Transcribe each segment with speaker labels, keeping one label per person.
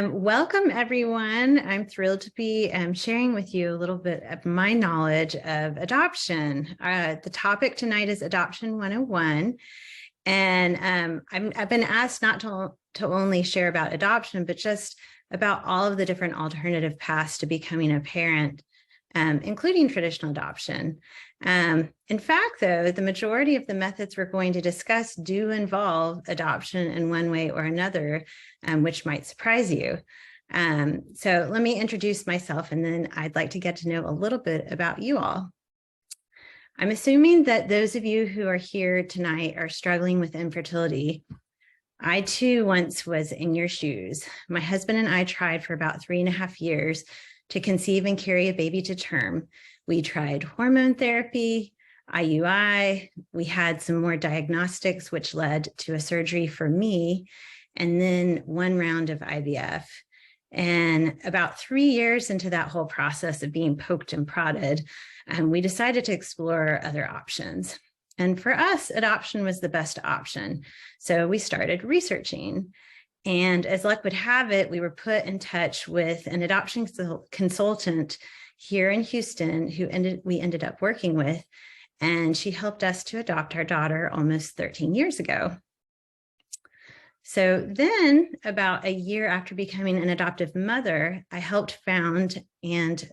Speaker 1: Welcome, everyone. I'm thrilled to be sharing with you a little bit of my knowledge of adoption. The topic tonight is Adoption 101. And I've been asked not to only share about adoption, but just about all of the different alternative paths to becoming a parent, including traditional adoption. In fact, though, the majority of the methods we're going to discuss do involve adoption in one way or another, which might surprise you. So let me introduce myself, and then I'd like to get to know a little bit about you all. I'm assuming that those of you who are here tonight are struggling with infertility. I too once was in your shoes. My husband and I tried for about 3.5 years to conceive and carry a baby to term. We tried hormone therapy, IUI, we had some more diagnostics, which led to a surgery for me, and then one round of IVF. And about 3 years into that whole process of being poked and prodded, we decided to explore other options. And for us, adoption was the best option. So we started researching. And as luck would have it, we were put in touch with an adoption consultant here in Houston who we ended up working with. And she helped us to adopt our daughter almost 13 years ago. So then, about a year after becoming an adoptive mother, I helped found and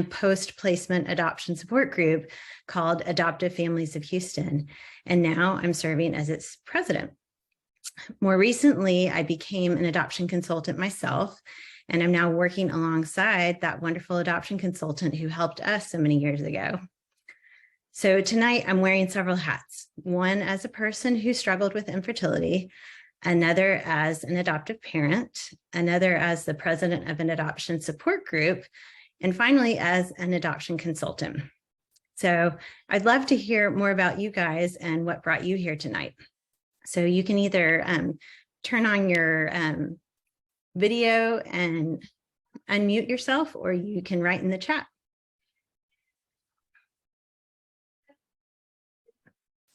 Speaker 1: post-placement adoption support group called Adoptive Families of Houston. And now I'm serving as its president. More recently, I became an adoption consultant myself, and I'm now working alongside that wonderful adoption consultant who helped us so many years ago. So tonight I'm wearing several hats, one as a person who struggled with infertility, another as an adoptive parent, another as the president of an adoption support group, and finally as an adoption consultant. So I'd love to hear more about you guys and what brought you here tonight. So you can either turn on your video and unmute yourself, or you can write in the chat.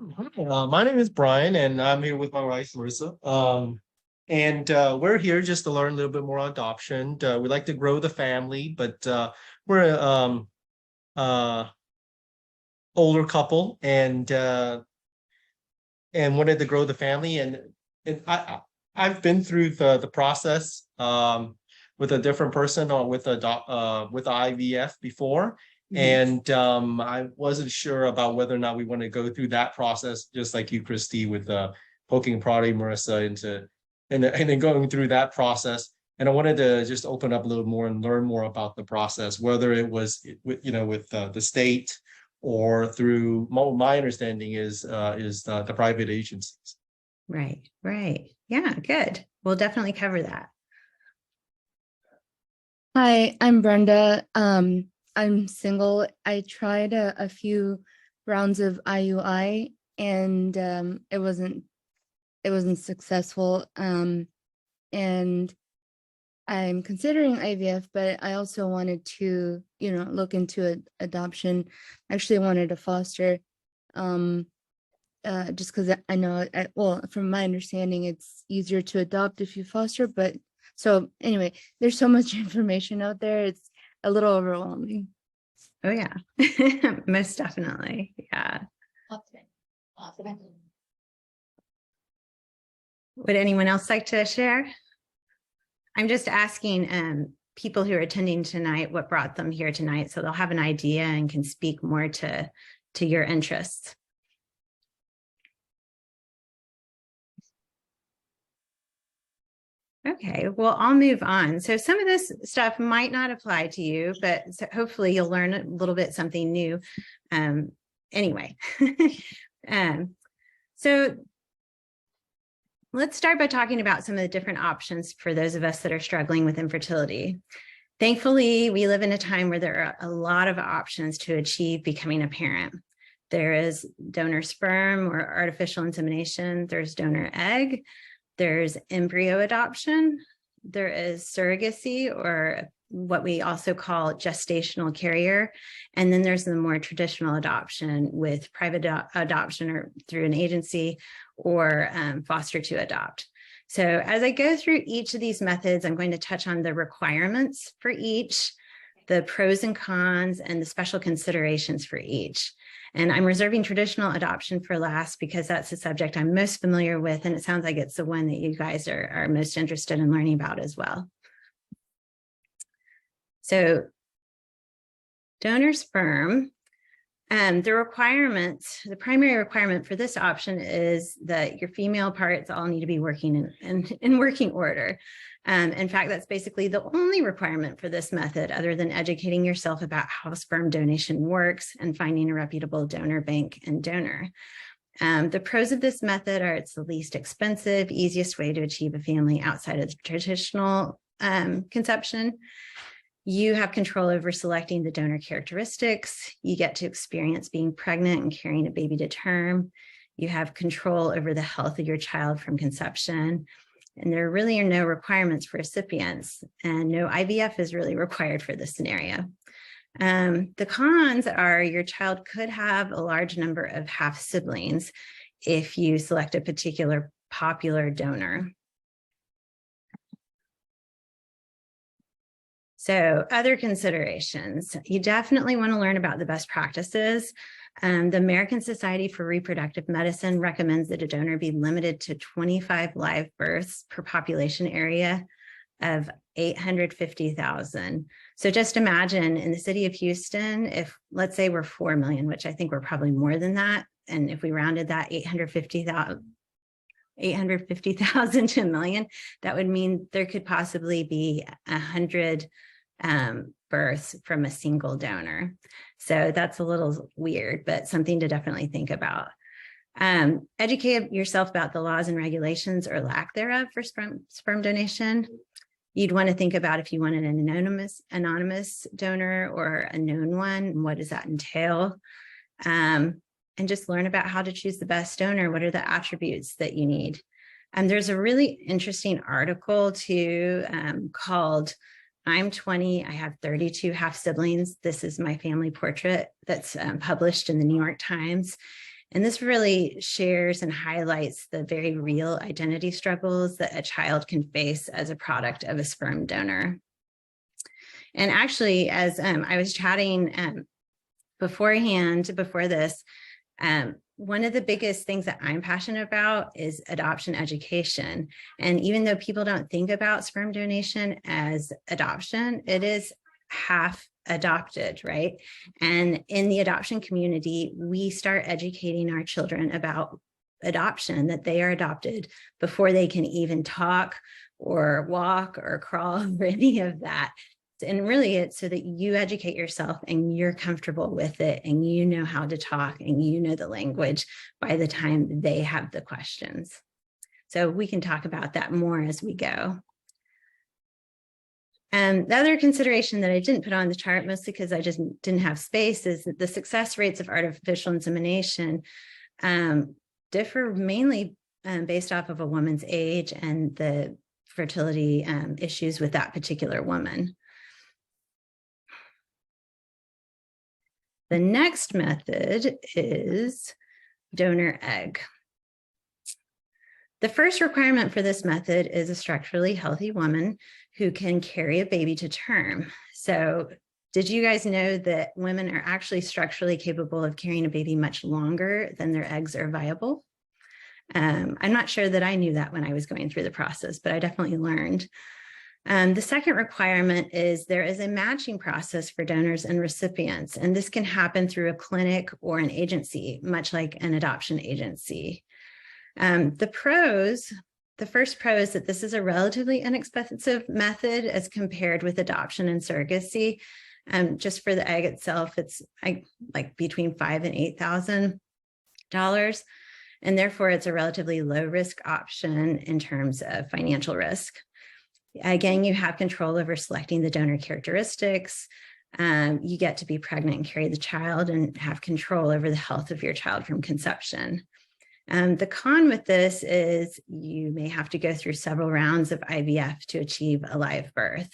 Speaker 2: Hi, my name is Brian, and I'm here with my wife, Marissa. We're here just to learn a little bit more on adoption. We like to grow the family, but we're an older couple, and wanted to grow the family. And I've been through the process with a different person or with IVF before. And I wasn't sure about whether or not we want to go through that process, just like you, Christi, with poking and prodding Marissa and then going through that process. And I wanted to just open up a little more and learn more about the process, whether it was with the state or through, my understanding is the private agencies.
Speaker 1: Right. Yeah, good. We'll definitely cover that.
Speaker 3: Hi, I'm Brenda. I'm single. I tried a few rounds of IUI, and it wasn't successful. And I'm considering IVF, but I also wanted to, look into adoption. Actually, I wanted to foster, just because I know, from my understanding, it's easier to adopt if you foster. But so anyway, there's so much information out there. It's a little overwhelming.
Speaker 1: Oh yeah, most definitely. Yeah. Would anyone else like to share? I'm just asking people who are attending tonight what brought them here tonight, so they'll have an idea and can speak more to your interests. Okay, well, I'll move on. So some of this stuff might not apply to you, but hopefully you'll learn a little bit something new anyway. So let's start by talking about some of the different options for those of us that are struggling with infertility. Thankfully, we live in a time where there are a lot of options to achieve becoming a parent. There is donor sperm or artificial insemination, there's donor egg, there's embryo adoption, there is surrogacy, or what we also call gestational carrier, and then there's the more traditional adoption with private adoption or through an agency, or foster to adopt. So as I go through each of these methods, I'm going to touch on the requirements for each, the pros and cons, and the special considerations for each. And I'm reserving traditional adoption for last because that's the subject I'm most familiar with, and it sounds like it's the one that you guys are most interested in learning about as well. So donor sperm. The primary requirement for this option is that your female parts all need to be working in working order. In fact, that's basically the only requirement for this method, other than educating yourself about how sperm donation works and finding a reputable donor bank and donor. The pros of this method are it's the least expensive, easiest way to achieve a family outside of the traditional conception. You have control over selecting the donor characteristics. You get to experience being pregnant and carrying a baby to term. You have control over the health of your child from conception. And there really are no requirements for recipients, and no IVF is really required for this scenario. The cons are your child could have a large number of half siblings if you select a particular popular donor. So other considerations, you definitely want to learn about the best practices. The American Society for Reproductive Medicine recommends that a donor be limited to 25 live births per population area of 850,000. So just imagine in the city of Houston, if let's say we're 4 million, which I think we're probably more than that. And if we rounded that 850,000 to a million, that would mean there could possibly be 100 births from a single donor. So that's a little weird, but something to definitely think about. Educate yourself about the laws and regulations or lack thereof for sperm donation. You'd want to think about if you wanted an anonymous donor or a known one, and what does that entail? And just learn about how to choose the best donor. What are the attributes that you need? And there's a really interesting article too called I'm 20, I have 32 half siblings. This is my family portrait that's published in the New York Times. And this really shares and highlights the very real identity struggles that a child can face as a product of a sperm donor. And actually, as I was chatting before this, one of the biggest things that I'm passionate about is adoption education. And even though people don't think about sperm donation as adoption, it is half adopted, right? And in the adoption community, we start educating our children about adoption, that they are adopted before they can even talk or walk or crawl or any of that. And really it's so that you educate yourself and you're comfortable with it and you know how to talk and you know the language by the time they have the questions. So we can talk about that more as we go. And the other consideration that I didn't put on the chart, mostly because I just didn't have space, is that the success rates of artificial insemination differ mainly based off of a woman's age and the fertility issues with that particular woman. The next method is donor egg. The first requirement for this method is a structurally healthy woman who can carry a baby to term. So did you guys know that women are actually structurally capable of carrying a baby much longer than their eggs are viable? I'm not sure that I knew that when I was going through the process, but I definitely learned. The second requirement is there is a matching process for donors and recipients, and this can happen through a clinic or an agency, much like an adoption agency. The first pro is that this is a relatively inexpensive method as compared with adoption and surrogacy. Just for the egg itself, it's like between $5,000 and $8,000, and therefore it's a relatively low risk option in terms of financial risk. Again, you have control over selecting the donor characteristics. You get to be pregnant and carry the child and have control over the health of your child from conception. The con with this is you may have to go through several rounds of IVF to achieve a live birth.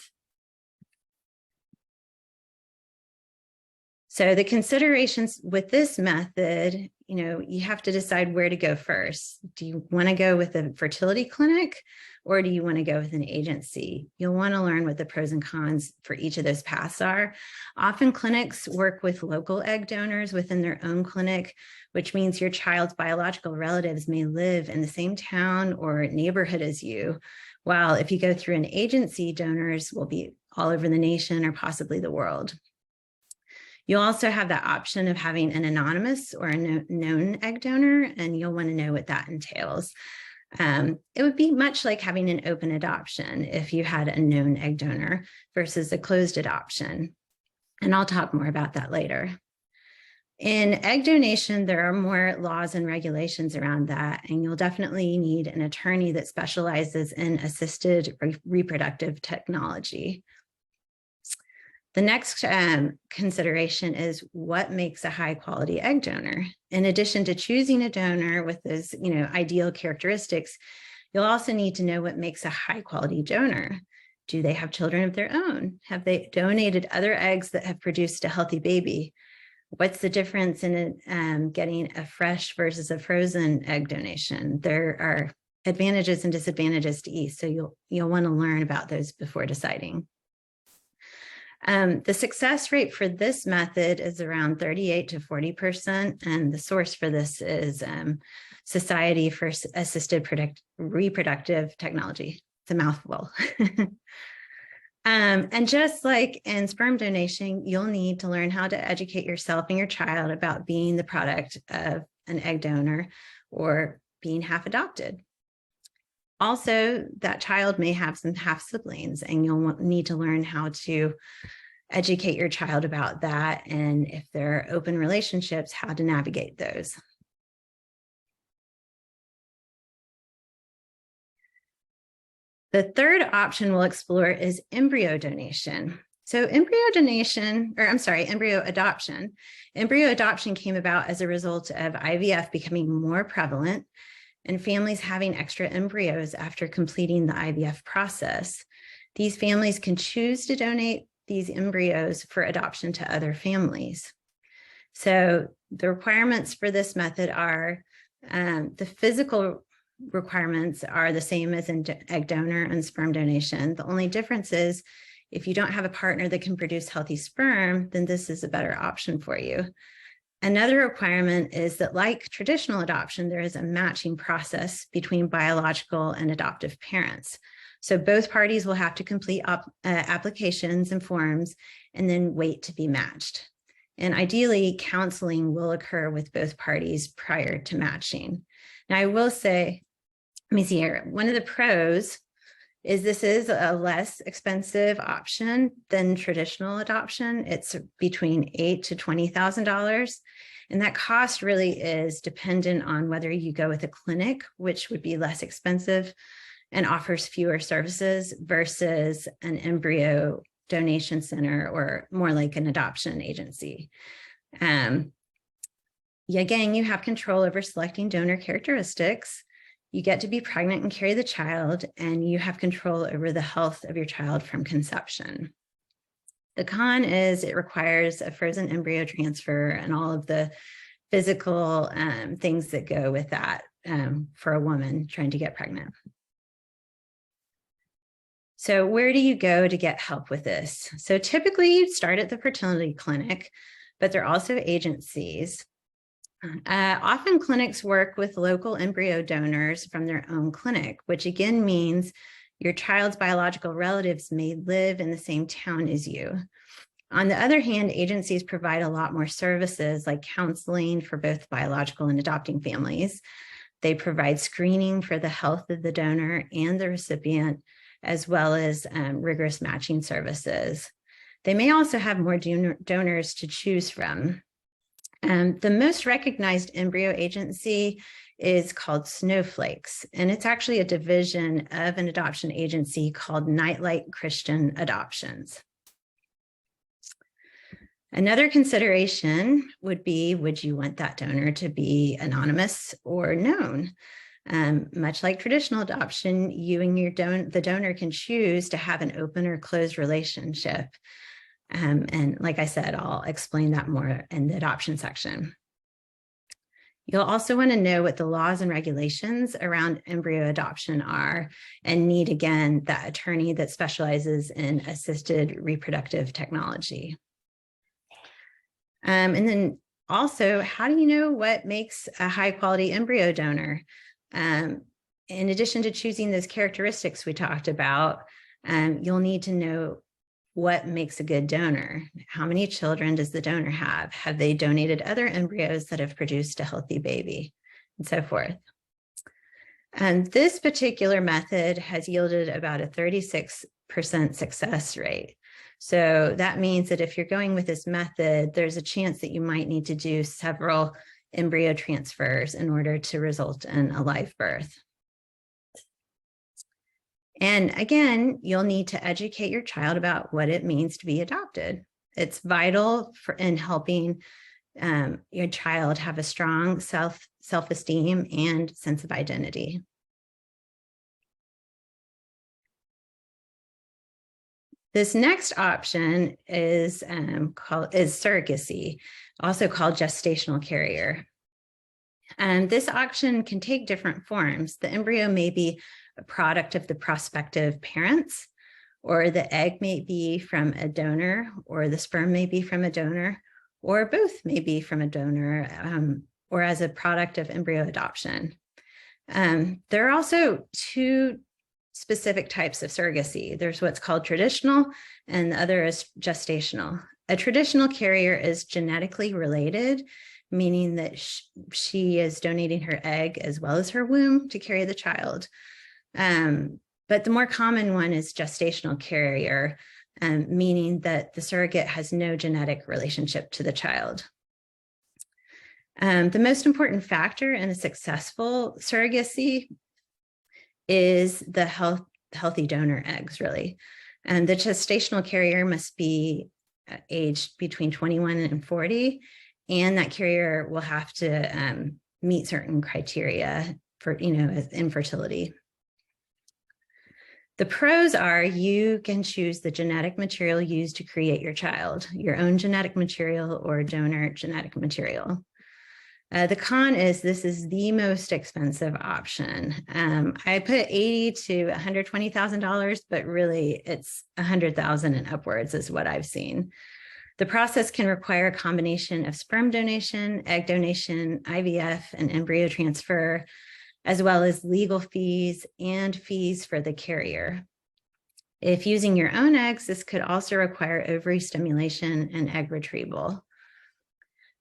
Speaker 1: So the considerations with this method, you have to decide where to go first. Do you want to go with a fertility clinic, or do you want to go with an agency? You'll want to learn what the pros and cons for each of those paths are. Often clinics work with local egg donors within their own clinic, which means your child's biological relatives may live in the same town or neighborhood as you. While if you go through an agency, donors will be all over the nation or possibly the world. You'll also have the option of having an anonymous or a known egg donor, and you'll want to know what that entails. It would be much like having an open adoption if you had a known egg donor versus a closed adoption. And I'll talk more about that later. In egg donation, there are more laws and regulations around that, and you'll definitely need an attorney that specializes in assisted reproductive technology. The next consideration is what makes a high quality egg donor. In addition to choosing a donor with those, ideal characteristics, you'll also need to know what makes a high quality donor. Do they have children of their own? Have they donated other eggs that have produced a healthy baby? What's the difference in getting a fresh versus a frozen egg donation? There are advantages and disadvantages to each, so you'll want to learn about those before deciding. The success rate for this method is around 38 to 40%, and the source for this is Society for Assisted Reproductive Technology. It's a mouthful. And just like in sperm donation, you'll need to learn how to educate yourself and your child about being the product of an egg donor or being half adopted. Also, that child may have some half siblings, and you'll need to learn how to educate your child about that, and if there are open relationships, how to navigate those. The third option we'll explore is embryo donation. So embryo adoption. Embryo adoption came about as a result of IVF becoming more prevalent and families having extra embryos after completing the IVF process. These families can choose to donate these embryos for adoption to other families. So the requirements for this method are the physical requirements are the same as in egg donor and sperm donation. The only difference is if you don't have a partner that can produce healthy sperm, then this is a better option for you. Another requirement is that, like traditional adoption, there is a matching process between biological and adoptive parents. So both parties will have to complete applications and forms and then wait to be matched. And ideally, counseling will occur with both parties prior to matching. Now, I will say, let me see here, one of the pros is this is a less expensive option than traditional adoption. It's between $8,000 to $20,000. And that cost really is dependent on whether you go with a clinic, which would be less expensive and offers fewer services, versus an embryo donation center or more like an adoption agency. Again, you have control over selecting donor characteristics. You get to be pregnant and carry the child, and you have control over the health of your child from conception. The con is it requires a frozen embryo transfer and all of the physical things that go with that for a woman trying to get pregnant. So where do you go to get help with this? So typically you start at the fertility clinic, but there are also agencies. Often clinics work with local embryo donors from their own clinic, which again means your child's biological relatives may live in the same town as you. On the other hand, agencies provide a lot more services like counseling for both biological and adopting families. They provide screening for the health of the donor and the recipient, as well as rigorous matching services. They may also have more donors to choose from. The most recognized embryo agency is called Snowflakes, and it's actually a division of an adoption agency called Nightlight Christian Adoptions. Another consideration would be, would you want that donor to be anonymous or known? Much like traditional adoption, you and the donor can choose to have an open or closed relationship. And like I said, I'll explain that more in the adoption section. You'll also want to know what the laws and regulations around embryo adoption are, and need, again, that attorney that specializes in assisted reproductive technology. And then also, how do you know what makes a high quality embryo donor? In addition to choosing those characteristics we talked about, you'll need to know what makes a good donor. How many children does the donor have? Have they donated other embryos that have produced a healthy baby, and so forth? And this particular method has yielded about a 36% success rate. So that means that if you're going with this method, there's a chance that you might need to do several embryo transfers in order to result in a live birth. And again, you'll need to educate your child about what it means to be adopted. It's vital in helping your child have a strong self-esteem and sense of identity. This next option is surrogacy, also called gestational carrier. And this option can take different forms. The embryo may be a product of the prospective parents, or the egg may be from a donor, or the sperm may be from a donor, or both may be from a donor, or as a product of embryo adoption. There are also two specific types of surrogacy. There's what's called traditional, and the other is gestational. A traditional carrier is genetically related, meaning that she is donating her egg as well as her womb to carry the child. But the more common one is gestational carrier, meaning that the surrogate has no genetic relationship to the child. The most important factor in a successful surrogacy is the healthy donor eggs, really. And the gestational carrier must be aged between 21 and 40, and that carrier will have to meet certain criteria for, infertility. The pros are you can choose the genetic material used to create your child, your own genetic material or donor genetic material. The con is this is the most expensive option. I put $80,000 to $120,000, but really it's $100,000 and upwards is what I've seen. The process can require a combination of sperm donation, egg donation, IVF, and embryo transfer, as well as legal fees and fees for the carrier. If using your own eggs, this could also require ovary stimulation and egg retrieval.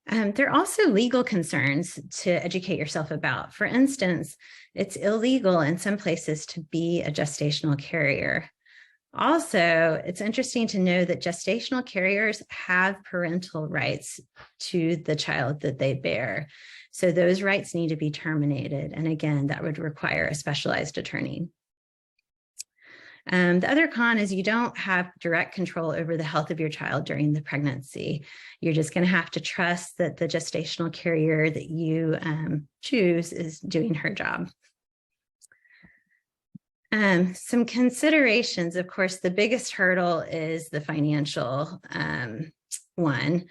Speaker 1: There are also legal concerns to educate yourself about. For instance, it's illegal in some places to be a gestational carrier. Also, it's interesting to know that gestational carriers have parental rights to the child that they bear. So those rights need to be terminated. And again, that would require a specialized attorney. The other con is you don't have direct control over the health of your child during the pregnancy. You're just going to have to trust that the gestational carrier that you choose is doing her job. Some considerations, of course, the biggest hurdle is the financial one.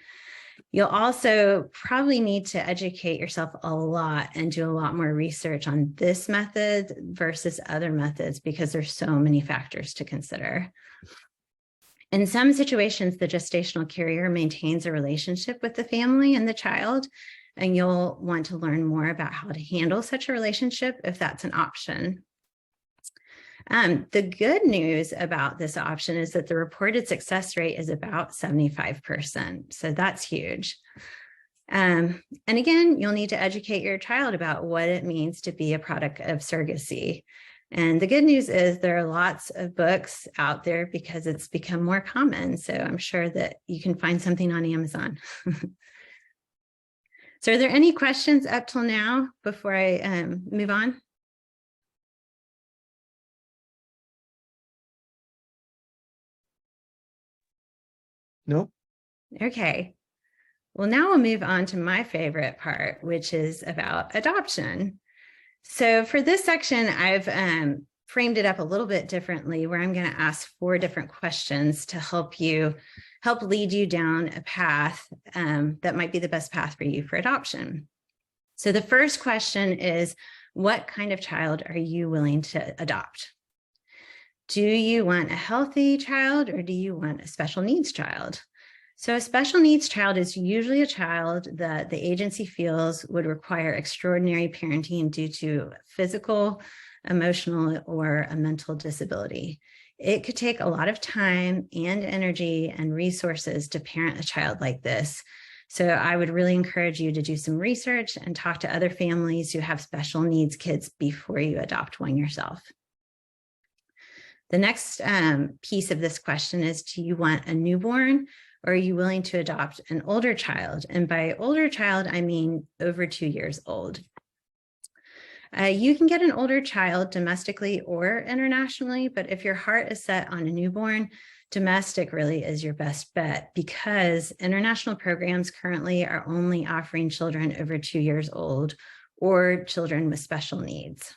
Speaker 1: You'll also probably need to educate yourself a lot and do a lot more research on this method versus other methods because there's so many factors to consider. In some situations, the gestational carrier maintains a relationship with the family and the child, and you'll want to learn more about how to handle such a relationship if that's an option. The good news about this option is that the reported success rate is about 75%. So that's huge. And again, you'll need to educate your child about what it means to be a product of surrogacy. And the good news is there are lots of books out there because it's become more common. So I'm sure that you can find something on Amazon. So are there any questions up till now before I move on?
Speaker 2: No.
Speaker 1: Okay. Well, now we'll move on to my favorite part, which is about adoption. So for this section, I've framed it up a little bit differently, where I'm going to ask 4 different questions to help lead you down a path that might be the best path for you for adoption. So the first question is, what kind of child are you willing to adopt? Do you want a healthy child or do you want a special needs child? So a special needs child is usually a child that the agency feels would require extraordinary parenting due to physical, emotional, or a mental disability. It could take a lot of time and energy and resources to parent a child like this. So I would really encourage you to do some research and talk to other families who have special needs kids before you adopt one yourself. The next piece of this question is, do you want a newborn or are you willing to adopt an older child? And by older child, I mean over 2 years old. You can get an older child domestically or internationally, but if your heart is set on a newborn, domestic really is your best bet because international programs currently are only offering children over 2 years old or children with special needs.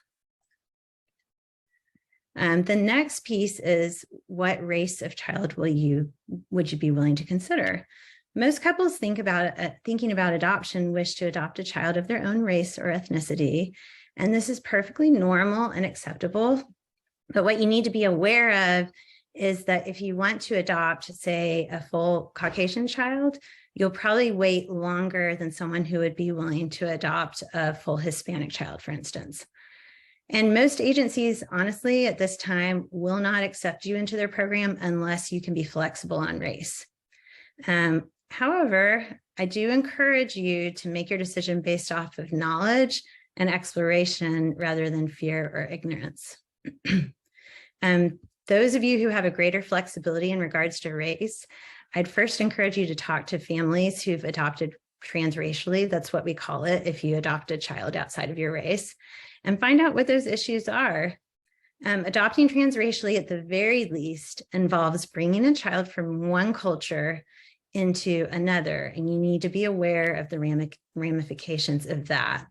Speaker 1: The next piece is, what race of child would you be willing to consider? Most couples thinking about adoption wish to adopt a child of their own race or ethnicity, and this is perfectly normal and acceptable. But what you need to be aware of is that if you want to adopt, say, a full Caucasian child, you'll probably wait longer than someone who would be willing to adopt a full Hispanic child, for instance. And most agencies, honestly, at this time, will not accept you into their program unless you can be flexible on race. However, I do encourage you to make your decision based off of knowledge and exploration rather than fear or ignorance. Those of you who have a greater flexibility in regards to race, I'd first encourage you to talk to families who've adopted transracially. That's what we call it if you adopt a child outside of your race, and find out what those issues are. Adopting transracially at the very least involves bringing a child from one culture into another, and you need to be aware of the ramifications of that,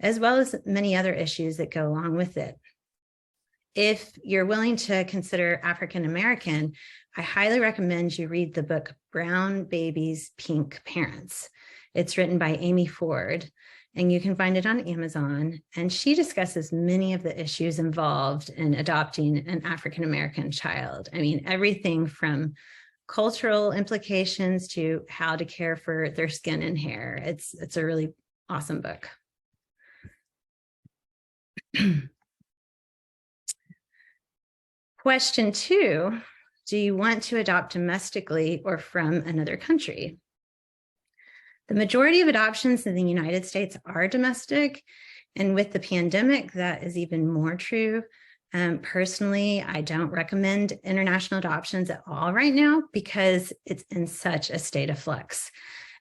Speaker 1: as well as many other issues that go along with it. If you're willing to consider African American, I highly recommend you read the book Brown Babies, Pink Parents. It's written by Amy Ford, and you can find it on Amazon. And she discusses many of the issues involved in adopting an African American child. I mean, everything from cultural implications to how to care for their skin and hair. It's a really awesome book. Question 2, do you want to adopt domestically or from another country? The majority of adoptions in the United States are domestic, and with the pandemic, that is even more true. Personally, I don't recommend international adoptions at all right now because it's in such a state of flux.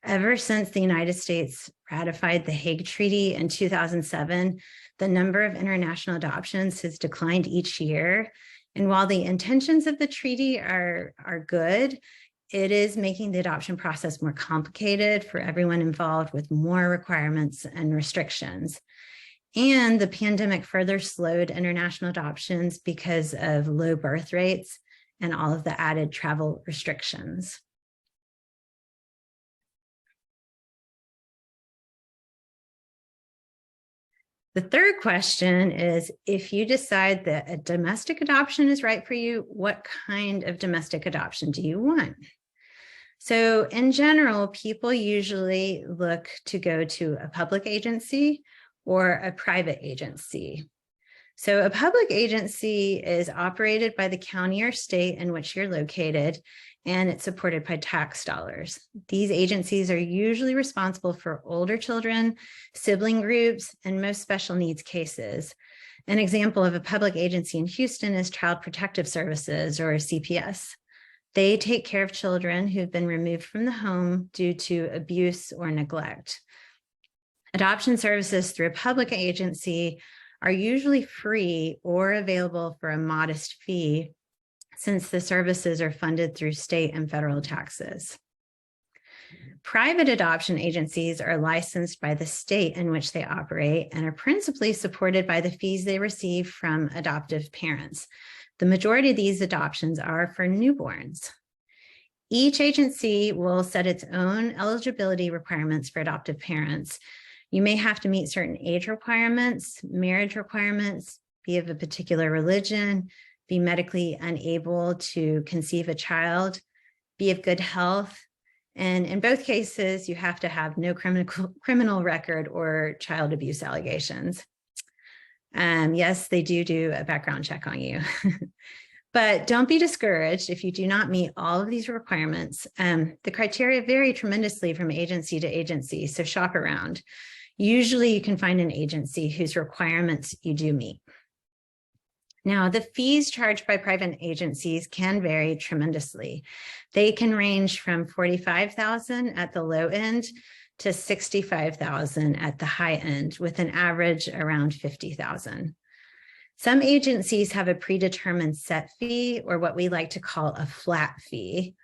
Speaker 1: Ever since the United States ratified the Hague Treaty in 2007, the number of international adoptions has declined each year. And while the intentions of the treaty are good, it is making the adoption process more complicated for everyone involved with more requirements and restrictions. And the pandemic further slowed international adoptions because of low birth rates and all of the added travel restrictions. The third question is, if you decide that a domestic adoption is right for you, what kind of domestic adoption do you want? So in general, people usually look to go to a public agency or a private agency. So a public agency is operated by the county or state in which you're located, and it's supported by tax dollars. These agencies are usually responsible for older children, sibling groups, and most special needs cases. An example of a public agency in Houston is Child Protective Services, or CPS. They take care of children who've been removed from the home due to abuse or neglect. Adoption services through a public agency are usually free or available for a modest fee, since the services are funded through state and federal taxes. Private adoption agencies are licensed by the state in which they operate and are principally supported by the fees they receive from adoptive parents. The majority of these adoptions are for newborns. Each agency will set its own eligibility requirements for adoptive parents. You may have to meet certain age requirements, marriage requirements, be of a particular religion, be medically unable to conceive a child, be of good health. And in both cases, you have to have no criminal record or child abuse allegations. Yes, they do a background check on you. But don't be discouraged if you do not meet all of these requirements. The criteria vary tremendously from agency to agency, so shop around. Usually you can find an agency whose requirements you do meet. Now, the fees charged by private agencies can vary tremendously. They can range from $45,000 at the low end to $65,000 at the high end, with an average around $50,000. Some agencies have a predetermined set fee, or what we like to call a flat fee,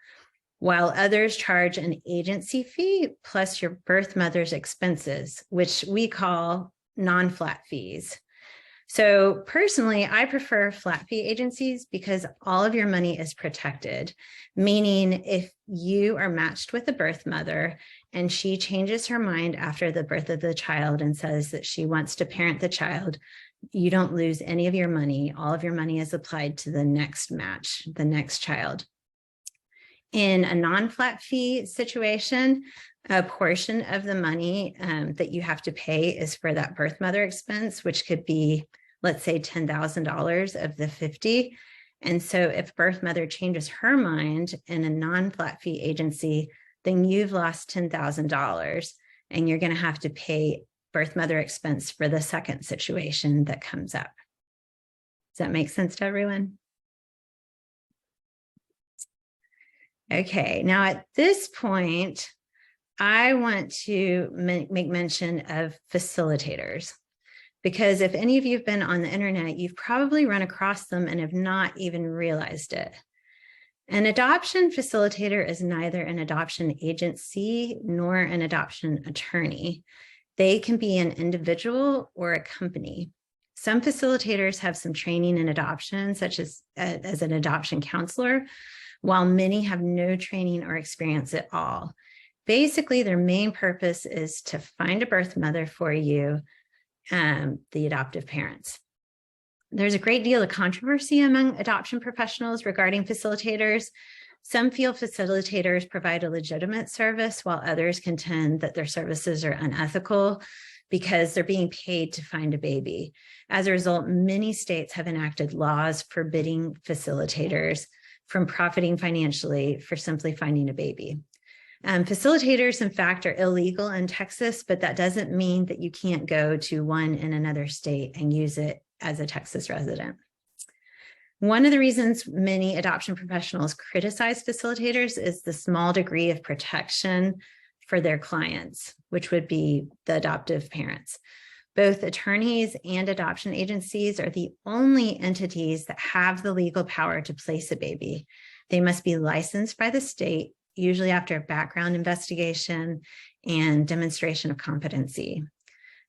Speaker 1: while others charge an agency fee plus your birth mother's expenses, which we call non-flat fees. So personally, I prefer flat fee agencies because all of your money is protected, meaning if you are matched with a birth mother and she changes her mind after the birth of the child and says that she wants to parent the child, you don't lose any of your money. All of your money is applied to the next match, the next child. In a non-flat fee situation, a portion of the money that you have to pay is for that birth mother expense, which could be, let's say, $10,000 of the $50,000. And so if birth mother changes her mind in a non-flat fee agency, then you've lost $10,000 and you're going to have to pay birth mother expense for the second situation that comes up. Does that make sense to everyone? Okay, now at this point, I want to make mention of facilitators, because if any of you have been on the internet, you've probably run across them and have not even realized it. An adoption facilitator is neither an adoption agency nor an adoption attorney. They can be an individual or a company. Some facilitators have some training in adoption, such as an adoption counselor, while many have no training or experience at all. Basically, their main purpose is to find a birth mother for you, the adoptive parents. There's a great deal of controversy among adoption professionals regarding facilitators. Some feel facilitators provide a legitimate service, while others contend that their services are unethical because they're being paid to find a baby. As a result, many states have enacted laws forbidding facilitators from profiting financially for simply finding a baby. Facilitators, in fact, are illegal in Texas, but that doesn't mean that you can't go to one in another state and use it as a Texas resident. One of the reasons many adoption professionals criticize facilitators is the small degree of protection for their clients, which would be the adoptive parents. Both attorneys and adoption agencies are the only entities that have the legal power to place a baby. They must be licensed by the state, usually after a background investigation and demonstration of competency.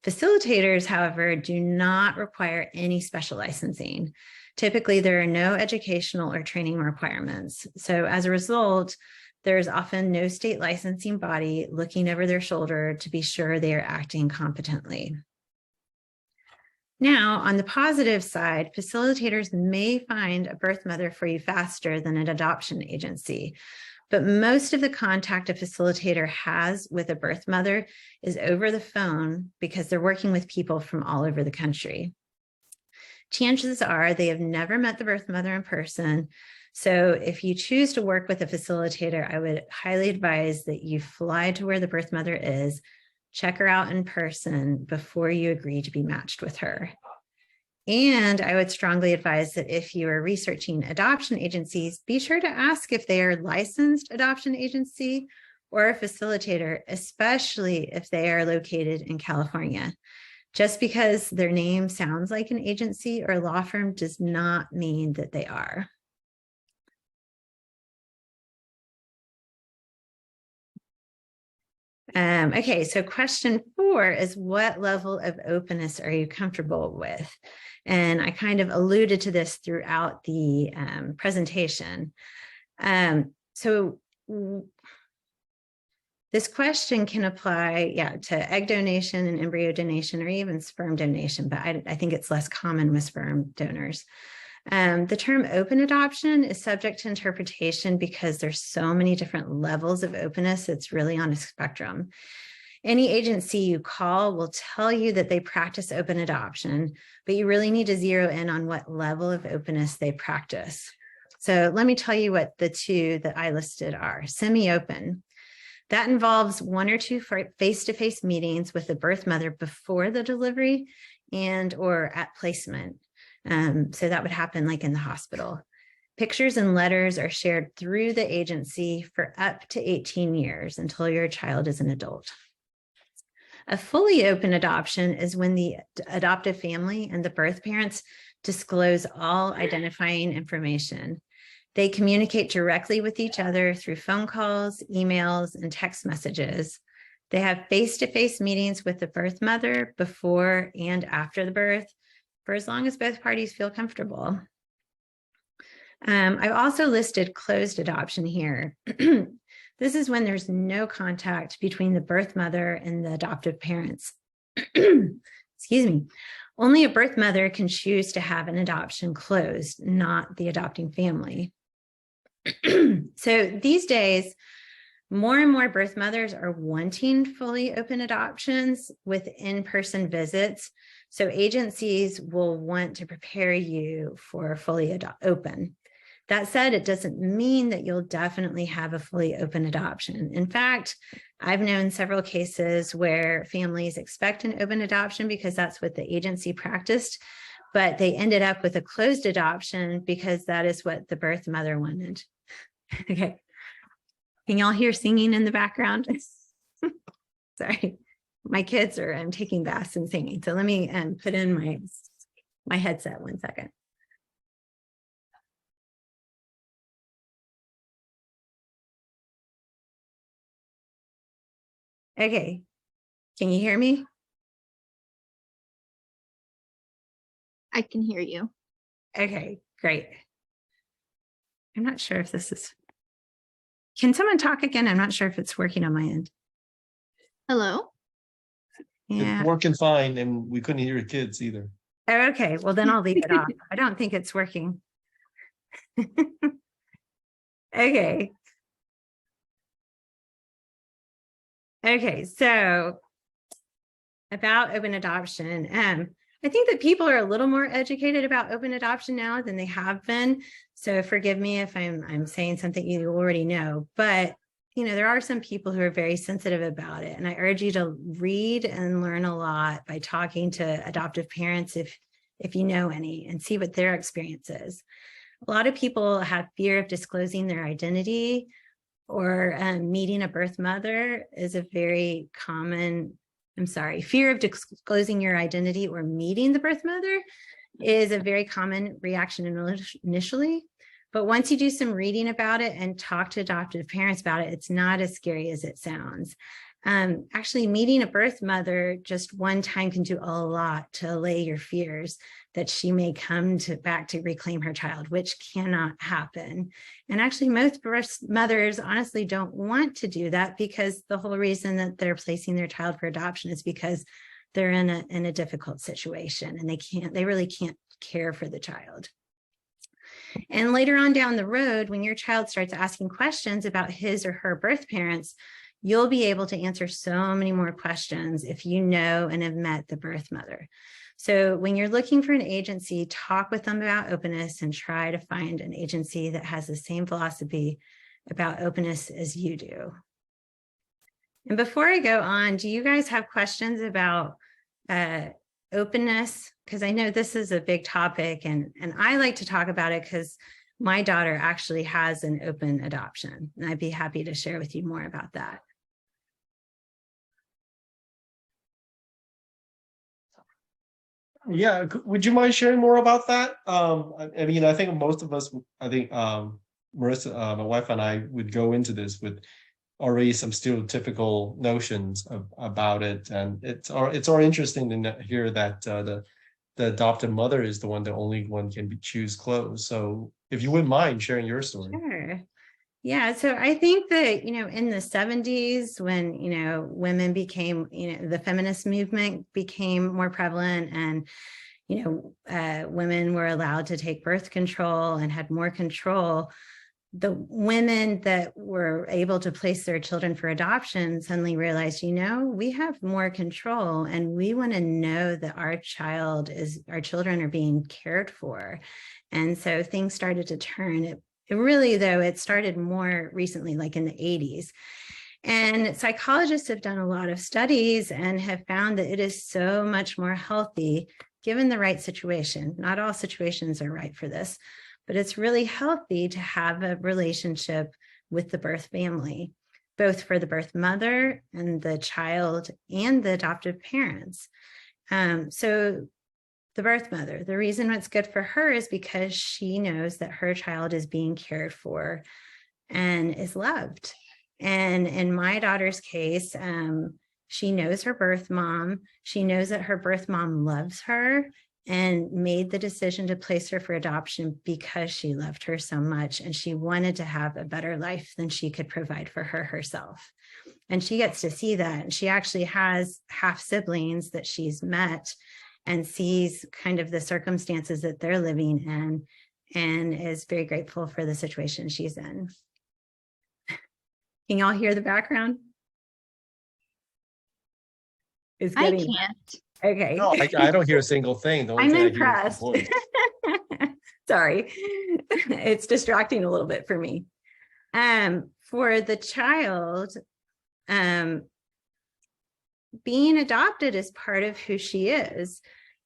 Speaker 1: Facilitators, however, do not require any special licensing. Typically, there are no educational or training requirements. So as a result, there's often no state licensing body looking over their shoulder to be sure they are acting competently. Now, on the positive side, facilitators may find a birth mother for you faster than an adoption agency, but most of the contact a facilitator has with a birth mother is over the phone because they're working with people from all over the country. Chances are they have never met the birth mother in person. So if you choose to work with a facilitator, I would highly advise that you fly to where the birth mother is, check her out in person before you agree to be matched with her. And I would strongly advise that if you are researching adoption agencies, be sure to ask if they are a licensed adoption agency or a facilitator, especially if they are located in California. Just because their name sounds like an agency or law firm does not mean that they are. Okay, so question 4 is, what level of openness are you comfortable with? And I kind of alluded to this throughout the presentation. So the This question can apply, to egg donation and embryo donation, or even sperm donation, but I think it's less common with sperm donors. The term open adoption is subject to interpretation because there's so many different levels of openness. It's really on a spectrum. Any agency you call will tell you that they practice open adoption, but you really need to zero in on what level of openness they practice. So let me tell you what the two that I listed are. Semi-open. That involves 1 or 2 face-to-face meetings with the birth mother before the delivery and or at placement. So that would happen like in the hospital. Pictures and letters are shared through the agency for up to 18 years until your child is an adult. A fully open adoption is when the adoptive family and the birth parents disclose all identifying information. They communicate directly with each other through phone calls, emails, and text messages. They have face-to-face meetings with the birth mother before and after the birth for as long as both parties feel comfortable. I've also listed closed adoption here. This is when there's no contact between the birth mother and the adoptive parents. Excuse me. Only a birth mother can choose to have an adoption closed, not the adopting family. So these days, more and more birth mothers are wanting fully open adoptions with in-person visits. So agencies will want to prepare you for fully open. That said, it doesn't mean that you'll definitely have a fully open adoption. In fact, I've known several cases where families expect an open adoption because that's what the agency practiced, but they ended up with a closed adoption because that is what the birth mother wanted. Okay. Can y'all hear singing in the background? Sorry, my kids are taking baths and singing. So let me put in my headset 1 second. Okay, can you hear me?
Speaker 4: I can hear you.
Speaker 1: Okay, great. I'm not sure if this is, can someone talk again? I'm not sure if it's working on my end.
Speaker 4: Hello?
Speaker 1: Yeah.
Speaker 2: It's working fine, and we couldn't hear your kids either.
Speaker 1: Oh, okay, well then I'll leave it off. I don't think it's working. Okay. Okay, so about open adoption. I think that people are a little more educated about open adoption now than they have been. So forgive me if I'm saying something you already know, but there are some people who are very sensitive about it. And I urge you to read and learn a lot by talking to adoptive parents if you know any, and see what their experience is. A lot of people have fear of disclosing their identity, or meeting a birth mother is a very common, fear of disclosing your identity or meeting the birth mother is a very common reaction initially. But once you do some reading about it and talk to adoptive parents about it, it's not as scary as it sounds. Actually, meeting a birth mother just one time can do a lot to allay your fears that she may come back to reclaim her child, which cannot happen. And actually, most birth mothers honestly don't want to do that, because the whole reason that they're placing their child for adoption is because they're in a difficult situation and they really can't care for the child. And later on down the road, when your child starts asking questions about his or her birth parents, you'll be able to answer so many more questions if you know and have met the birth mother. So when you're looking for an agency, talk with them about openness and try to find an agency that has the same philosophy about openness as you do. And before I go on, do you guys have questions about openness? Because I know this is a big topic, and I like to talk about it because my daughter actually has an open adoption, and I'd be happy to share with you more about that.
Speaker 2: Yeah, would you mind sharing more about that? I mean, I think most of us, Marissa, my wife and I would go into this with already some stereotypical notions about it, and it's all interesting to hear that the adopted mother is the only one can choose clothes. So if you wouldn't mind sharing your story.
Speaker 1: Sure. Yeah, so I think that, in the 70s, when, women became, the feminist movement became more prevalent, and, women were allowed to take birth control and had more control, the women that were able to place their children for adoption suddenly realized, we have more control, and we want to know that our children are being cared for. And so things started to turn. It started more recently, like in the 80s. And psychologists have done a lot of studies and have found that it is so much more healthy given the right situation. Not all situations are right for this, but it's really healthy to have a relationship with the birth family, both for the birth mother and the child and the adoptive parents. So the birth mother, the reason it's good for her is because she knows that her child is being cared for and is loved. And in my daughter's case, she knows her birth mom. She knows that her birth mom loves her and made the decision to place her for adoption because she loved her so much, and she wanted to have a better life than she could provide for her herself. And she gets to see that. And she actually has half siblings that she's met and sees kind of the circumstances that they're living in, and is very grateful for the situation she's in. Can y'all hear the background? It's
Speaker 4: I
Speaker 1: getting
Speaker 4: can't.
Speaker 1: okay.
Speaker 2: No, I don't hear a single thing. The only
Speaker 1: I'm
Speaker 2: thing I hear is
Speaker 1: impressed.
Speaker 2: the voice.
Speaker 1: Sorry, it's distracting a little bit for me. For the child, being adopted is part of who she is.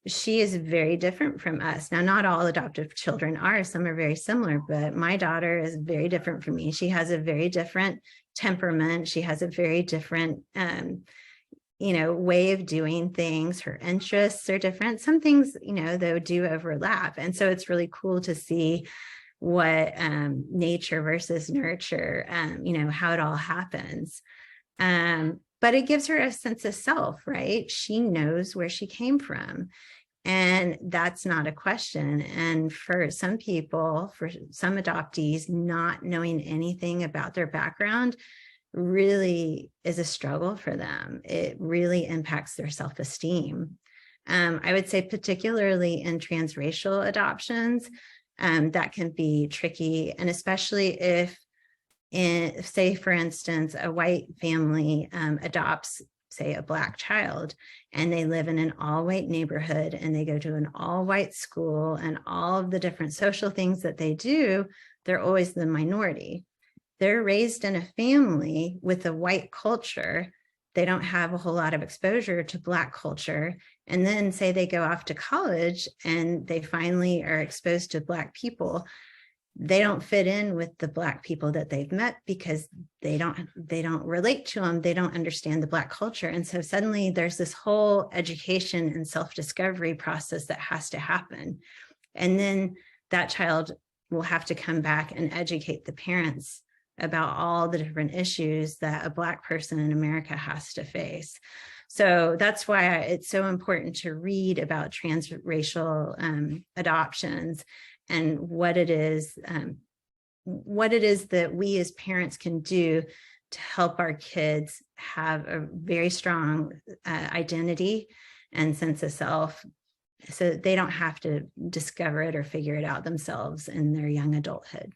Speaker 1: She is very different from us. Now, not all adoptive children are. Some are very similar, but my daughter is very different from me. She has a very different temperament. She has a very different way of doing things. Her interests are different. Some things, though, do overlap. And so it's really cool to see what nature versus nurture, how it all happens. But it gives her a sense of self, right? She knows where she came from. And that's not a question. And for some people, for some adoptees, not knowing anything about their background really is a struggle for them. It really impacts their self-esteem. I would say particularly in transracial adoptions, that can be tricky. And especially if, say, for instance, a white family adopts, say, a Black child, and they live in an all-white neighborhood, and they go to an all-white school, and all of the different social things that they do, they're always the minority. They're raised in a family with a white culture. They don't have a whole lot of exposure to Black culture. And then say they go off to college and they finally are exposed to Black people. They don't fit in with the Black people that they've met because they don't relate to them. They don't understand the Black culture. And so suddenly there's this whole education and self-discovery process that has to happen. And then that child will have to come back and educate the parents about all the different issues that a Black person in America has to face. So that's why it's so important to read about transracial adoptions and what it is that we as parents can do to help our kids have a very strong identity and sense of self, so that they don't have to discover it or figure it out themselves in their young adulthood.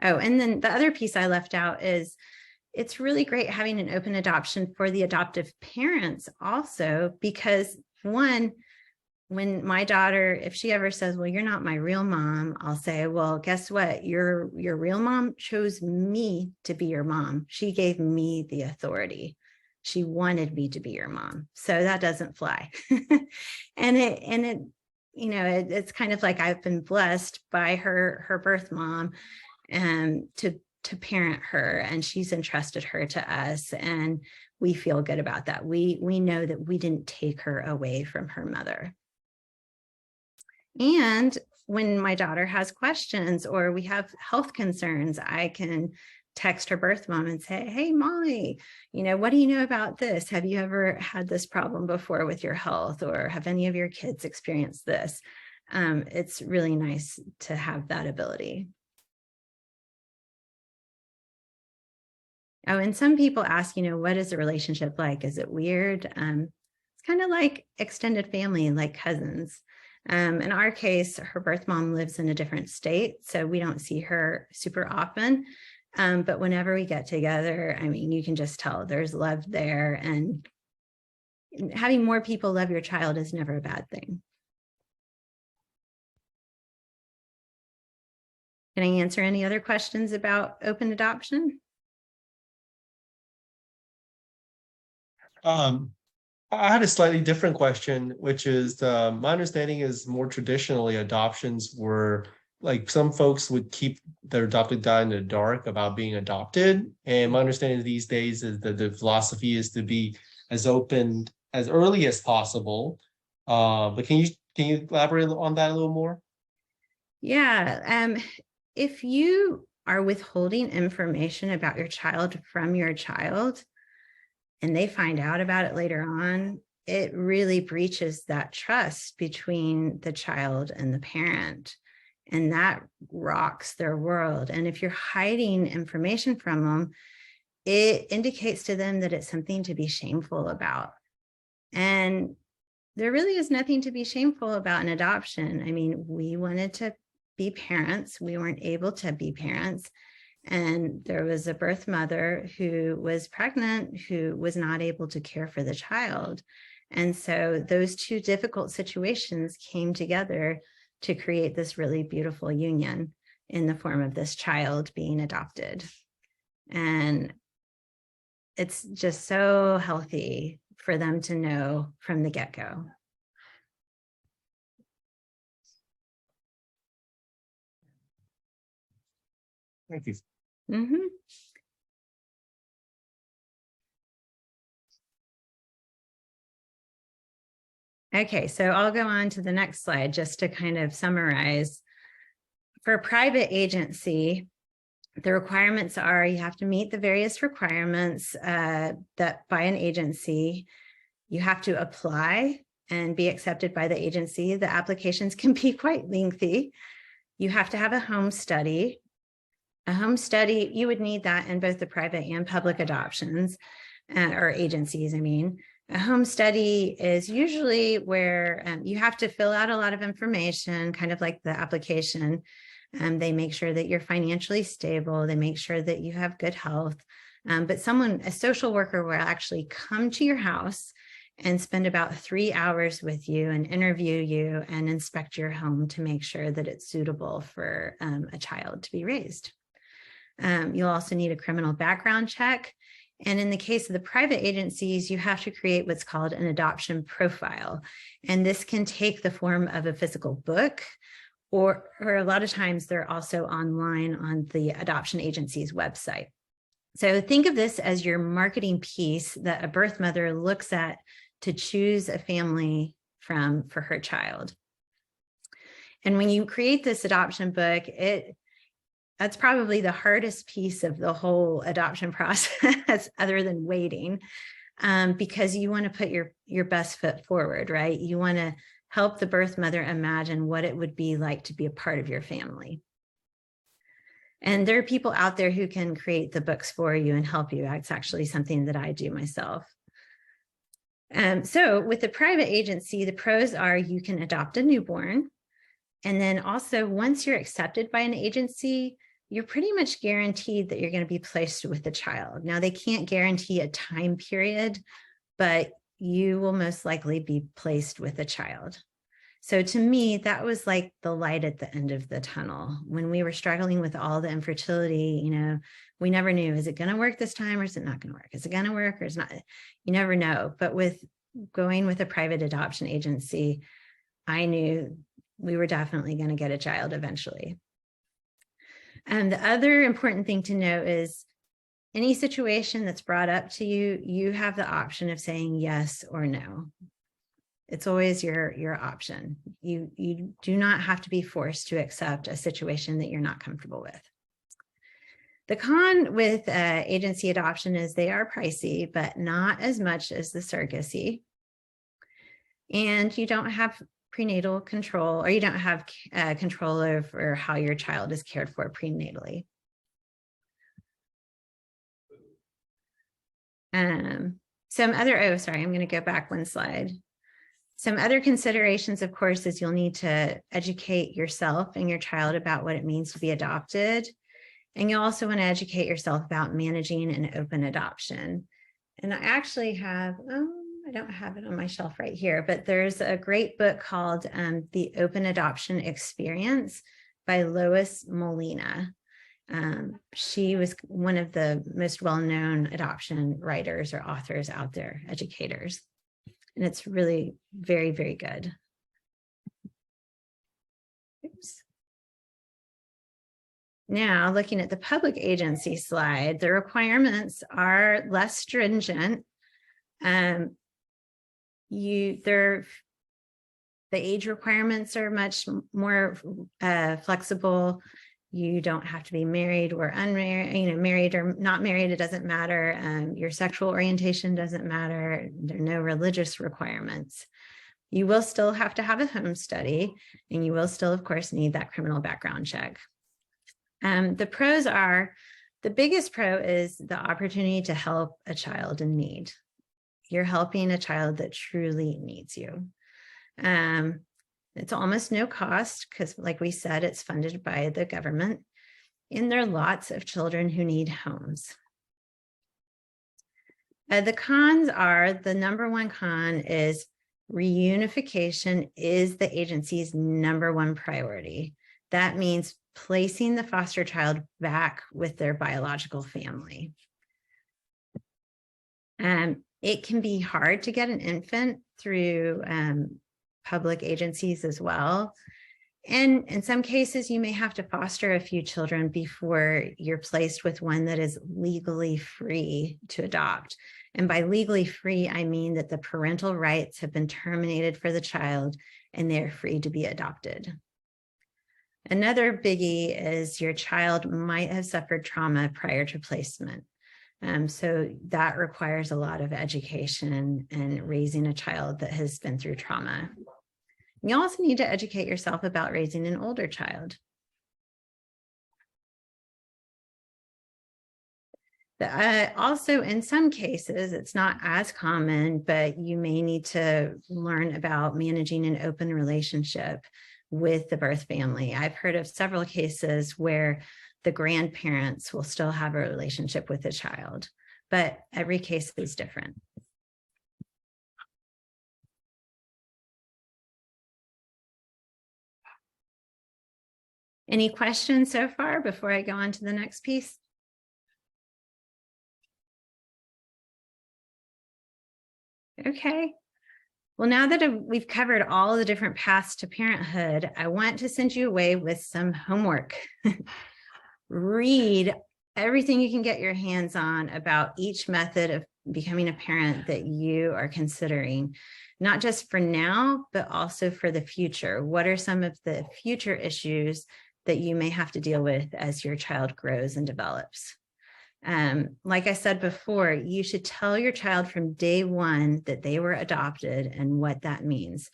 Speaker 1: Oh, and then the other piece I left out is it's really great having an open adoption for the adoptive parents also, because one, when my daughter, if she ever says, well, you're not my real mom, I'll say, well, guess what? Your real mom chose me to be your mom. She gave me the authority. She wanted me to be your mom. So that doesn't fly. and it's kind of like I've been blessed by her birth mom to parent her, and she's entrusted her to us, and we feel good about that. We know that we didn't take her away from her mother. And when my daughter has questions or we have health concerns, I can text her birth mom and say, hey, Molly, what do you know about this? Have you ever had this problem before with your health, or have any of your kids experienced this? It's really nice to have that ability. Oh, and some people ask, what is the relationship like? Is it weird? It's kind of like extended family, like cousins. In our case, her birth mom lives in a different state, so we don't see her super often. But whenever we get together, I mean, you can just tell there's love there, and having more people love your child is never a bad thing. Can I answer any other questions about open adoption?
Speaker 2: I had a slightly different question, which is my understanding is more traditionally adoptions were like some folks would keep their adopted child in the dark about being adopted. And my understanding these days is that the philosophy is to be as open as early as possible. But can you elaborate on that a little more?
Speaker 1: Yeah. If you are withholding information about your child from your child, and they find out about it later on, it really breaches that trust between the child and the parent. And that rocks their world. And if you're hiding information from them, it indicates to them that it's something to be shameful about. And there really is nothing to be shameful about an adoption. I mean, we wanted to be parents. We weren't able to be parents. And there was a birth mother who was pregnant, who was not able to care for the child. And so those two difficult situations came together to create this really beautiful union in the form of this child being adopted. And it's just so healthy for them to know from the get-go.
Speaker 2: Thank you.
Speaker 1: Mm-hmm. Okay, so I'll go on to the next slide just to kind of summarize. For a private agency, the requirements are you have to meet the various requirements that by an agency. You have to apply and be accepted by the agency. The applications can be quite lengthy. You have to have a home study. A home study, you would need that in both the private and public adoptions or agencies, I mean. A home study is usually where you have to fill out a lot of information, kind of like the application. They make sure that you're financially stable. They make sure that you have good health. But a social worker will actually come to your house and spend about 3 hours with you and interview you and inspect your home to make sure that it's suitable for a child to be raised. You'll also need a criminal background check. And in the case of the private agencies, you have to create what's called an adoption profile. And this can take the form of a physical book, or a lot of times they're also online on the adoption agency's website. So think of this as your marketing piece that a birth mother looks at to choose a family for her child. And when you create this adoption book, that's probably the hardest piece of the whole adoption process other than waiting, because you want to put your best foot forward, right? You want to help the birth mother imagine what it would be like to be a part of your family. And there are people out there who can create the books for you and help you. That's actually something that I do myself. So with the private agency, the pros are you can adopt a newborn. And then also once you're accepted by an agency, you're pretty much guaranteed that you're going to be placed with the child. Now, they can't guarantee a time period, but you will most likely be placed with a child. So to me, that was like the light at the end of the tunnel. When we were struggling with all the infertility, we never knew, is it going to work this time or is it not going to work? Is it going to work or is it not? You never know. But with going with a private adoption agency, I knew we were definitely going to get a child eventually. And the other important thing to know is any situation that's brought up to you, you have the option of saying yes or no. It's always your option. You do not have to be forced to accept a situation that you're not comfortable with. The con with agency adoption is they are pricey, but not as much as the surrogacy. And you don't have prenatal control, or you don't have control over how your child is cared for prenatally. Some other, oh, sorry, I'm going to go back one slide. Some other considerations, of course, is you'll need to educate yourself and your child about what it means to be adopted. And you also want to educate yourself about managing an open adoption. And I actually have, I don't have it on my shelf right here, but there's a great book called The Open Adoption Experience by Lois Molina. She was one of the most well-known adoption writers or authors out there, educators. And it's really very, very good. Oops. Now, looking at the public agency slide, the requirements are less stringent. The age requirements are much more flexible. You don't have to be married or unmarried, married or not married, it doesn't matter. Your sexual orientation doesn't matter. There are no religious requirements. You will still have to have a home study, and you will still, of course, need that criminal background check. The pros are, the biggest pro is the opportunity to help a child in need. You're helping a child that truly needs you. It's almost no cost because, like we said, it's funded by the government. And there are lots of children who need homes. The cons are, the number one con is reunification is the agency's number one priority. That means placing the foster child back with their biological family. It can be hard to get an infant through public agencies as well. And in some cases, you may have to foster a few children before you're placed with one that is legally free to adopt. And by legally free, I mean that the parental rights have been terminated for the child and they're free to be adopted. Another biggie is your child might have suffered trauma prior to placement. So that requires a lot of education and raising a child that has been through trauma. You also need to educate yourself about raising an older child. Also, in some cases, it's not as common, but you may need to learn about managing an open relationship with the birth family. I've heard of several cases where the grandparents will still have a relationship with the child, but every case is different. Any questions so far before I go on to the next piece? Okay. Well, now that we've covered all the different paths to parenthood, I want to send you away with some homework. Read everything you can get your hands on about each method of becoming a parent that you are considering, not just for now, but also for the future. What are some of the future issues that you may have to deal with as your child grows and develops? Like I said before, you should tell your child from day one that they were adopted and what that means.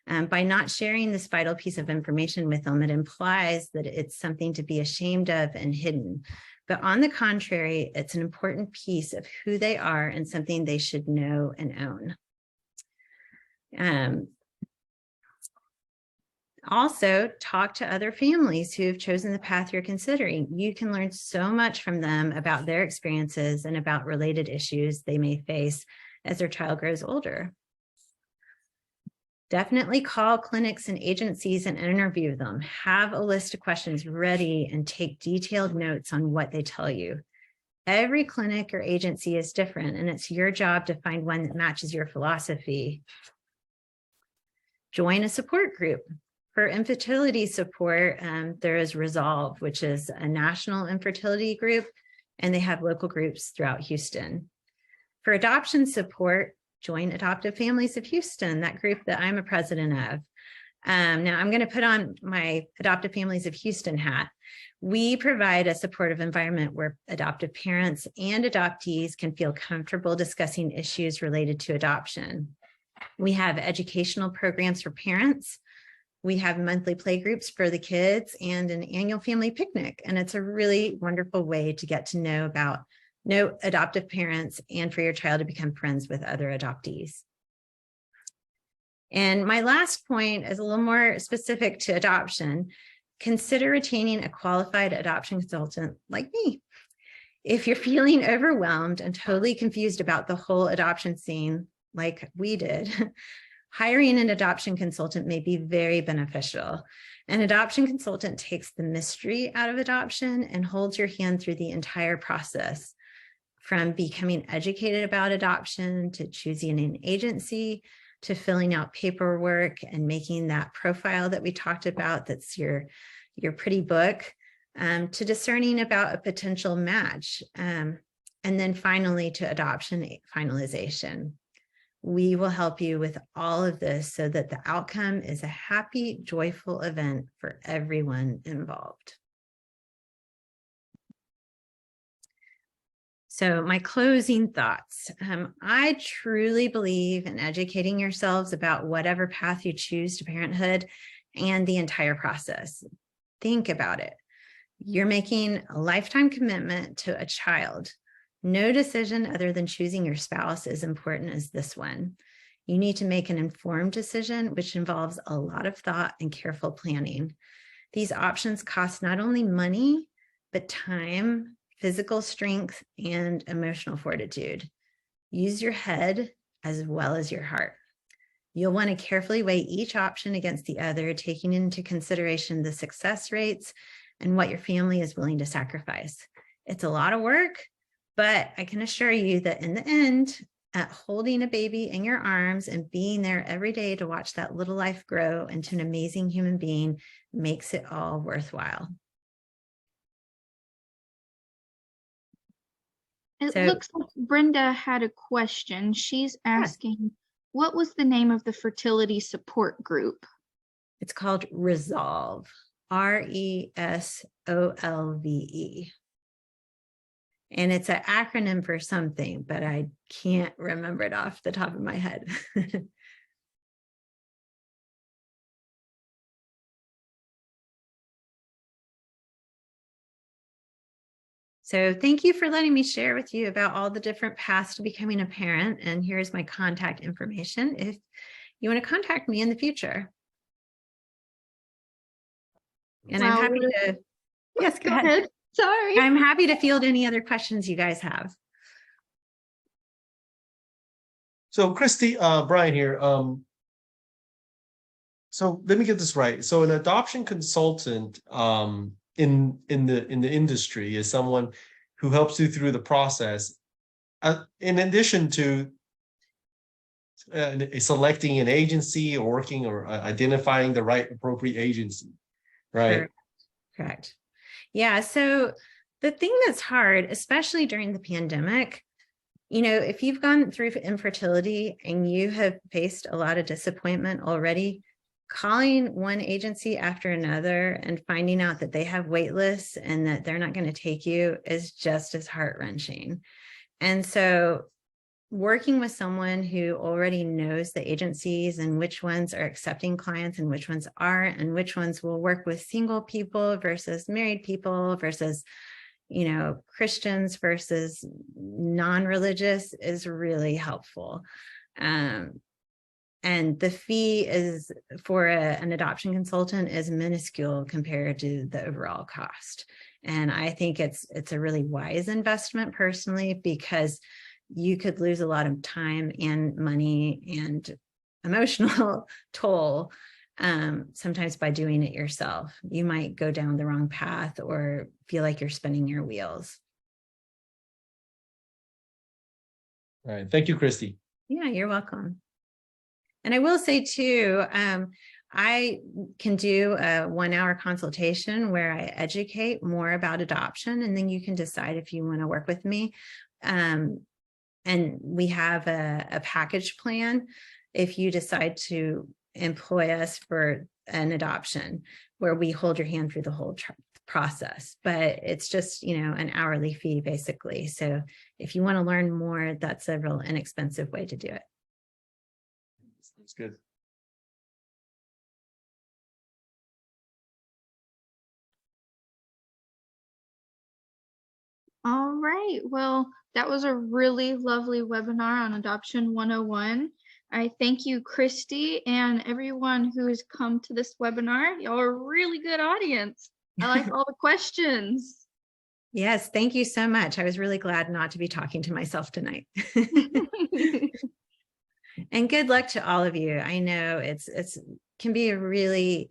Speaker 1: By not sharing this vital piece of information with them, it implies that it's something to be ashamed of and hidden. But on the contrary, it's an important piece of who they are and something they should know and own. Also, talk to other families who have chosen the path you're considering. You can learn so much from them about their experiences and about related issues they may face as their child grows older. Definitely call clinics and agencies and interview them. Have a list of questions ready and take detailed notes on what they tell you. Every clinic or agency is different, and it's your job to find one that matches your philosophy. Join a support group. For infertility support, there is Resolve, which is a national infertility group, and they have local groups throughout Houston. For adoption support, join Adoptive Families of Houston, that group that I'm a president of. Now I'm going to put on my Adoptive Families of Houston hat. We provide a supportive environment where adoptive parents and adoptees can feel comfortable discussing issues related to adoption. We have educational programs for parents. We have monthly play groups for the kids and an annual family picnic. And it's a really wonderful way to get to know about no adoptive parents, and for your child to become friends with other adoptees. And my last point is a little more specific to adoption. Consider retaining a qualified adoption consultant like me. If you're feeling overwhelmed and totally confused about the whole adoption scene, like we did, hiring an adoption consultant may be very beneficial. An adoption consultant takes the mystery out of adoption and holds your hand through the entire process, from becoming educated about adoption to choosing an agency to filling out paperwork and making that profile that we talked about, that's your pretty book, to discerning about a potential match, and then finally to adoption finalization. We will help you with all of this so that the outcome is a happy, joyful event for everyone involved. So my closing thoughts. I truly believe in educating yourselves about whatever path you choose to parenthood and the entire process. Think about it. You're making a lifetime commitment to a child. No decision other than choosing your spouse is important as this one. You need to make an informed decision, which involves a lot of thought and careful planning. These options cost not only money, but time, physical strength, and emotional fortitude. Use your head as well as your heart. You'll want to carefully weigh each option against the other, taking into consideration the success rates and what your family is willing to sacrifice. It's a lot of work, but I can assure you that in the end, at holding a baby in your arms and being there every day to watch that little life grow into an amazing human being makes it all worthwhile.
Speaker 4: It
Speaker 1: So-
Speaker 4: looks like Brenda had a question. She's asking, what was the name of the fertility support group?
Speaker 1: It's called Resolve, RESOLVE. And it's an acronym for something, but I can't remember it off the top of my head. So thank you for letting me share with you about all the different paths to becoming a parent. And here's my contact information if you want to contact me in the future. And I'm
Speaker 4: Wow,
Speaker 1: happy to, yes, go
Speaker 4: Go
Speaker 1: ahead.
Speaker 4: ahead. Sorry.
Speaker 1: I'm happy to field any other questions you guys have.
Speaker 2: So Christi, Brian here. So let me get this right. So an adoption consultant in the industry is someone who helps you through the process, in addition to selecting an agency or working or identifying the right appropriate agency, right?
Speaker 1: Correct. Yeah. So the thing that's hard, especially during the pandemic, you know, if you've gone through infertility and you have faced a lot of disappointment already, calling one agency after another and finding out that they have wait lists and that they're not going to take you is just as heart-wrenching. And so working with someone who already knows the agencies and which ones are accepting clients and which ones aren't, and which ones will work with single people versus married people versus, you know, Christians versus non-religious is really helpful. And the fee is for an adoption consultant is minuscule compared to the overall cost. And I think it's a really wise investment personally, because you could lose a lot of time and money and emotional toll sometimes by doing it yourself. You might go down the wrong path or feel like you're spinning your wheels.
Speaker 2: All right. Thank you, Christi.
Speaker 1: Yeah, you're welcome. And I will say too, I can do a 1-hour consultation where I educate more about adoption, and then you can decide if you want to work with me. And we have a package plan if you decide to employ us for an adoption, where we hold your hand through the whole process. But it's just, you know, an hourly fee basically. So if you want to learn more, that's a real inexpensive way to do it.
Speaker 2: That's good.
Speaker 4: All right. Well, that was a really lovely webinar on Adoption 101. I thank you, Christy, and everyone who has come to this webinar. Y'all are a really good audience. I like all the questions.
Speaker 1: Yes, thank you so much. I was really glad not to be talking to myself tonight. And good luck to all of you. I know it's can be a really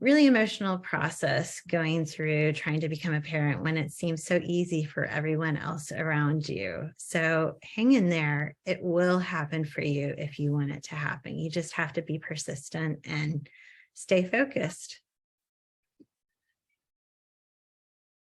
Speaker 1: emotional process going through trying to become a parent when it seems so easy for everyone else around you. So hang in there. It will happen for you if you want it to happen. You just have to be persistent and stay focused.